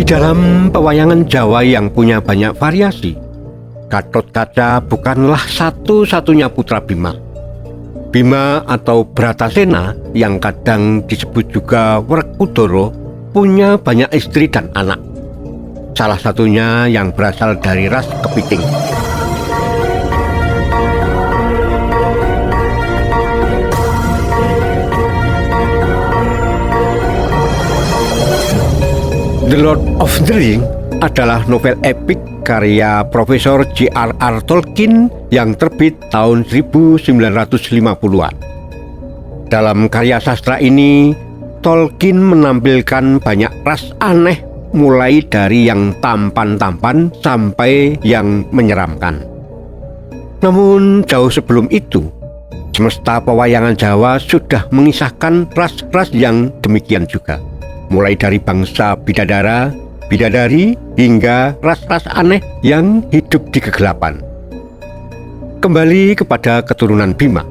Di dalam pewayangan Jawa yang punya banyak variasi, Gatotkaca bukanlah satu-satunya putra Bima. Bima atau Bratasena yang kadang disebut juga Werkudara punya banyak istri dan anak. Salah satunya yang berasal dari ras Kepiting. The Lord of the Rings adalah novel epik karya Profesor J.R.R. Tolkien yang terbit tahun 1950-an. Dalam karya sastra ini, Tolkien menampilkan banyak ras aneh mulai dari yang tampan-tampan sampai yang menyeramkan. Namun jauh sebelum itu, semesta pewayangan Jawa sudah mengisahkan ras-ras yang demikian juga. Mulai dari bangsa bidadara, bidadari, hingga ras-ras aneh yang hidup di kegelapan. Kembali kepada keturunan Bima.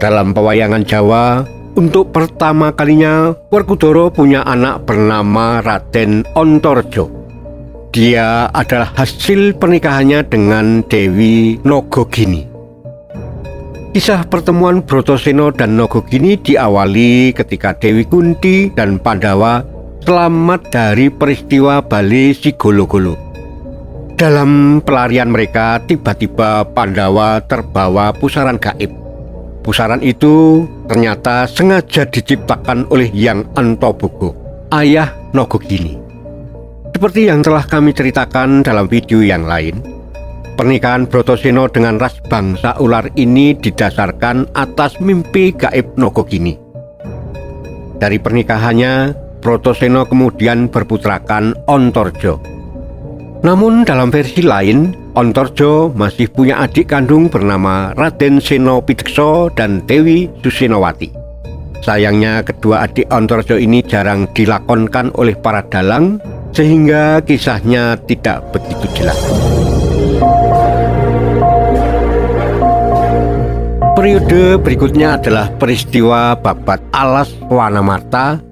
Dalam pewayangan Jawa, untuk pertama kalinya Werkudara punya anak bernama Raden Antarja. Dia adalah hasil pernikahannya dengan Dewi Nagagini. Kisah pertemuan Bratasena dan Nagagini diawali ketika Dewi Kunti dan Pandawa selamat dari peristiwa Bale Sigolo-golo. Dalam pelarian mereka, tiba-tiba Pandawa terbawa pusaran gaib. Pusaran itu ternyata sengaja diciptakan oleh Hyang Antaboga, ayah Nagagini. Seperti yang telah kami ceritakan dalam video yang lain, pernikahan Bratasena dengan ras bangsa ular ini didasarkan atas mimpi gaib Nagagini. Dari pernikahannya, Bratasena kemudian berputrakan Antarja. Namun dalam versi lain, Antarja masih punya adik kandung bernama Raden Senapideksa dan Dewi Susenawati. Sayangnya kedua adik Antarja ini jarang dilakonkan oleh para dalang, sehingga kisahnya tidak begitu jelas. Periode berikutnya adalah peristiwa babat alas Wanamarta,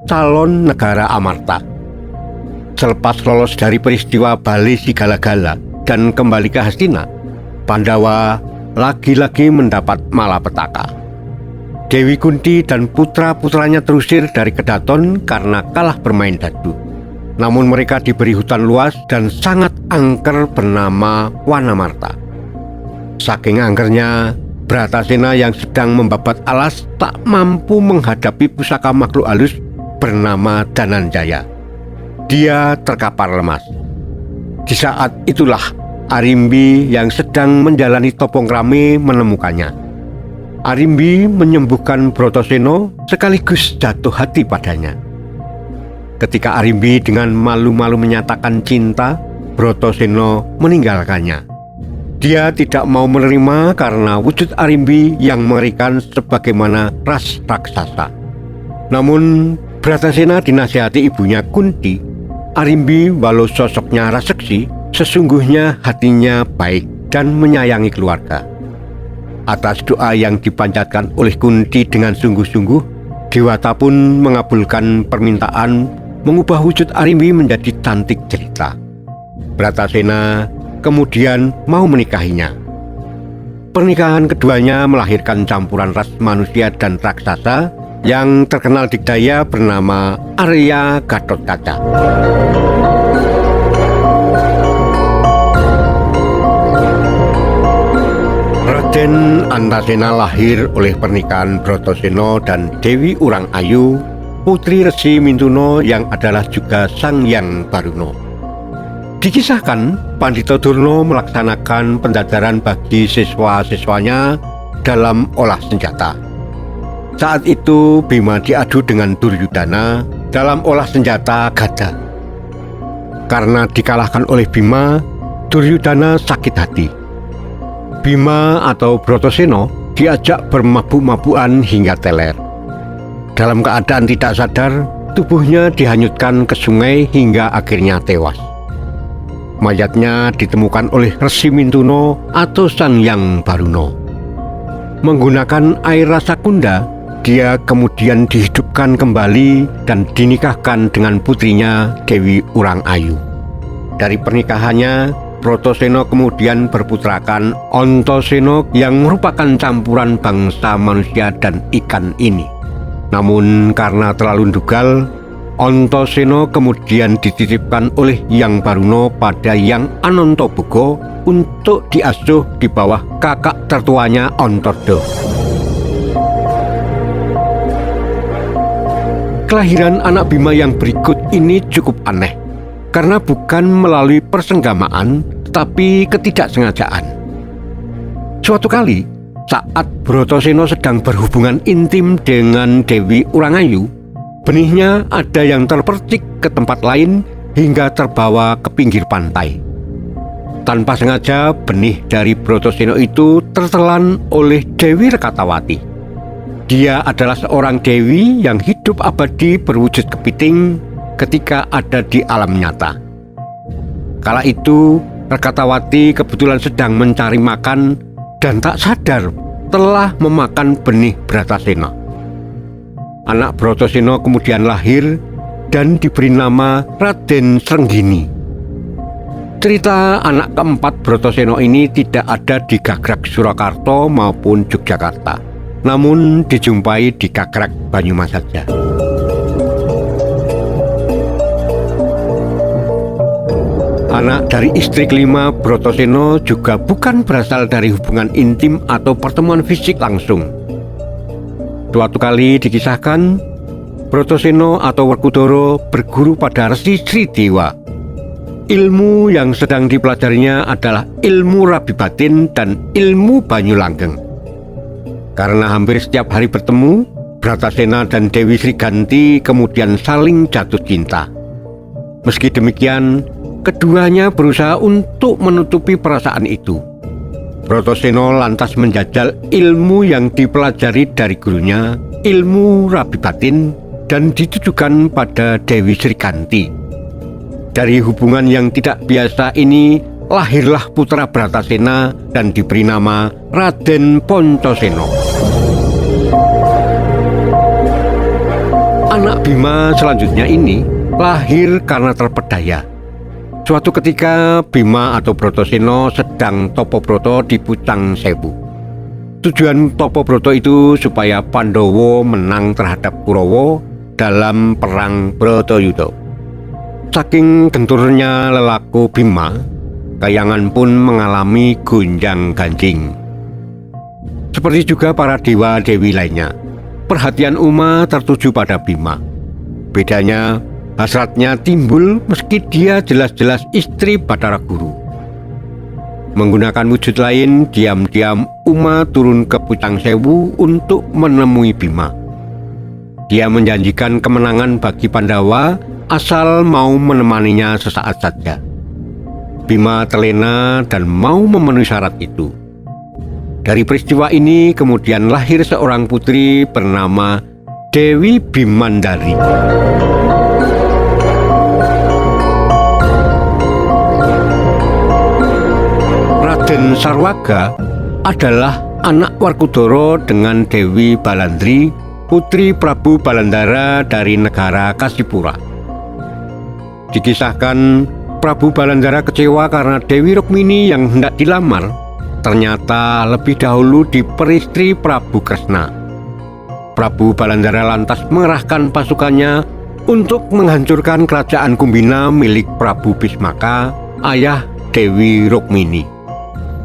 calon negara Amarta. Selepas lolos dari peristiwa Bale Sigala-gala dan kembali ke Hastina, Pandawa lagi-lagi mendapat malapetaka. Dewi Kunti dan putra-putranya terusir dari Kedaton karena kalah bermain dadu. Namun mereka diberi hutan luas dan sangat angker bernama Wanamarta. Saking angkernya, Bratasena yang sedang membabat alas tak mampu menghadapi pusaka makhluk halus bernama Dananjaya. Dia terkapar lemas. Di saat itulah Arimbi yang sedang menjalani topong rame menemukannya. Arimbi menyembuhkan Bratasena sekaligus jatuh hati padanya. Ketika Arimbi dengan malu-malu menyatakan cinta, Bratasena meninggalkannya. Dia tidak mau menerima karena wujud Arimbi yang mengerikan sebagaimana ras raksasa. Namun Bratasena dinasihati ibunya Kunti, Arimbi walau sosoknya raseksi, sesungguhnya hatinya baik dan menyayangi keluarga. Atas doa yang dipanjatkan oleh Kunti dengan sungguh-sungguh, Dewata pun mengabulkan permintaan mengubah wujud Arimbi menjadi cantik jelita. Bratasena kemudian mau menikahinya. Pernikahan keduanya melahirkan campuran ras manusia dan raksasa yang terkenal di daya bernama Arya Gatotkaca. Raden Antasena lahir oleh pernikahan Bratasena dan Dewi Urang Ayu, putri Resi Mintuna yang adalah juga Sang Hyang Baruna. Dikisahkan, Pandhita Durna melaksanakan pendajaran bagi siswa-siswanya dalam olah senjata. Saat itu Bima diadu dengan Duryudana dalam olah senjata gada. Karena dikalahkan oleh Bima, Duryudana sakit hati. Bima atau Bratasena diajak bermabuk-mabukan hingga teler. Dalam keadaan tidak sadar, tubuhnya dihanyutkan ke sungai hingga akhirnya tewas. Mayatnya ditemukan oleh Resi Mintuna atau Sang Hyang Baruna. Menggunakan air rasa kunda, Dia kemudian dihidupkan kembali dan dinikahkan dengan putrinya Dewi Urangayu. Dari pernikahannya, Bratasena kemudian berputrakan Antasena yang merupakan campuran bangsa manusia dan ikan ini. Namun karena terlalu ndugal, Antasena kemudian dititipkan oleh Hyang Baruna pada Hyang Anantaboga untuk diasuh di bawah kakak tertuanya Antarda. Kelahiran anak Bima yang berikut ini cukup aneh, karena bukan melalui persenggamaan, tetapi ketidaksengajaan. Suatu kali, saat Bratasena sedang berhubungan intim dengan Dewi Urangayu, benihnya ada yang terpercik ke tempat lain hingga terbawa ke pinggir pantai. Tanpa sengaja, benih dari Bratasena itu tertelan oleh Dewi Rekatawati. Dia adalah seorang dewi yang hidup abadi berwujud kepiting ketika ada di alam nyata. Kala itu, Rekatawati kebetulan sedang mencari makan dan tak sadar telah memakan benih Bratasena. Anak Bratasena kemudian lahir dan diberi nama Raden Srenggini. Cerita anak keempat Bratasena ini tidak ada di Gagrag Surakarta maupun Yogyakarta, namun dijumpai di Gagrag Banyumas saja. Anak dari istri kelima Bratasena juga bukan berasal dari hubungan intim atau pertemuan fisik langsung. Suatu kali dikisahkan, Bratasena atau Werkudara berguru pada Resi Sridewa. Ilmu yang sedang dipelajarinya adalah ilmu rabi batin dan ilmu banyu langgeng. Karena hampir setiap hari bertemu, Bratasena dan Dewi Sriganti kemudian saling jatuh cinta. Meski demikian, keduanya berusaha untuk menutupi perasaan itu. Bratasena lantas menjajal ilmu yang dipelajari dari gurunya, ilmu rabi batin, dan ditujukan pada Dewi Sriganti. Dari hubungan yang tidak biasa ini, lahirlah putra Bratasena dan diberi nama Raden Pancasena. Anak Bima selanjutnya ini lahir karena terpedaya. Suatu ketika Bima atau Bratasena sedang topobrata di Pucang Sewu. Tujuan topobrata itu supaya Pandhawa menang terhadap Kurawa dalam perang Bratayuda. Saking genturnya lelaku Bima, Kahyangan pun mengalami gonjang-ganjing. Seperti juga para dewa-dewi lainnya, perhatian Uma tertuju pada Bima. Bedanya, hasratnya timbul meski dia jelas-jelas istri Batara Guru. Menggunakan wujud lain, diam-diam Uma turun ke Pucang Sewu untuk menemui Bima. Dia menjanjikan kemenangan bagi Pandawa asal mau menemaninya sesaat saja. Bima terlena dan mau memenuhi syarat itu. Dari peristiwa ini kemudian lahir seorang putri bernama Dewi Bimandari. Raden Sarwaga adalah anak Werkudara dengan Dewi Balandri, putri Prabu Balandara dari negara Kasipura. Dikisahkan Prabu Balandara kecewa karena Dewi Rukmini yang hendak dilamar ternyata lebih dahulu diperistri Prabu Kresna. Prabu Balandara lantas mengerahkan pasukannya untuk menghancurkan kerajaan Kumbina milik Prabu Bismaka, ayah Dewi Rukmini.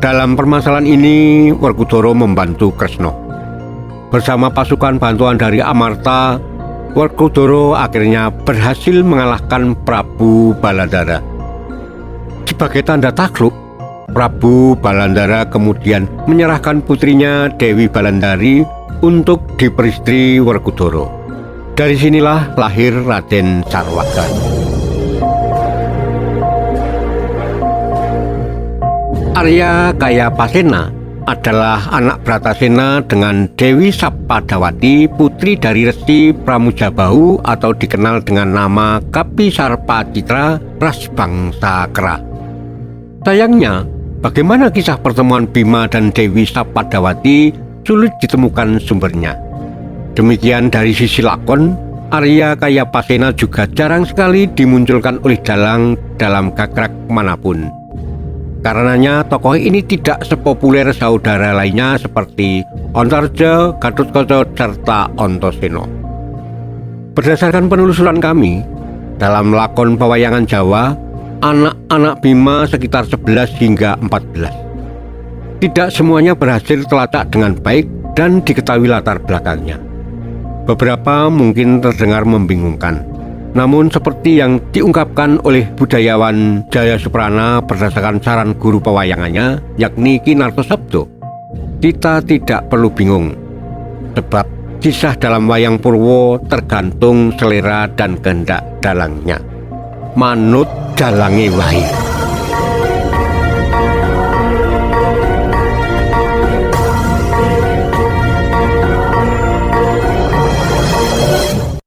Dalam permasalahan ini, Werkudara membantu Kresna. Bersama pasukan bantuan dari Amarta, Werkudara akhirnya berhasil mengalahkan Prabu Balandara. Sebagai tanda takluk, Prabu Balandara kemudian menyerahkan putrinya Dewi Balandari untuk diperistri Werkudara. Dari sinilah lahir Raden Sarwaga. Arya Kayapasena adalah anak Bratasena dengan Dewi Sapadawati, putri dari Resi Pramujabahu atau dikenal dengan nama Kapi Sarpacitra Rasbangsakra. Sayangnya, bagaimana kisah pertemuan Bima dan Dewi Sapadawati sulit ditemukan sumbernya. Demikian dari sisi lakon, Arya Kayapasena juga jarang sekali dimunculkan oleh dalang dalam gagrag manapun. Karenanya tokoh ini tidak sepopuler saudara lainnya seperti Ontarja, Gatotkaca, serta Antasena. Berdasarkan penelusuran kami, dalam lakon pewayangan Jawa, anak-anak Bima sekitar 11 hingga 14. Tidak semuanya berhasil terlacak dengan baik dan diketahui latar belakangnya. Beberapa mungkin terdengar membingungkan. Namun seperti yang diungkapkan oleh budayawan Jaya Suprana berdasarkan saran guru pewayangannya, yakni Ki Nartosabdo, kita tidak perlu bingung. Sebab kisah dalam wayang Purwo tergantung selera dan kehendak dalangnya. Manut dalange wae.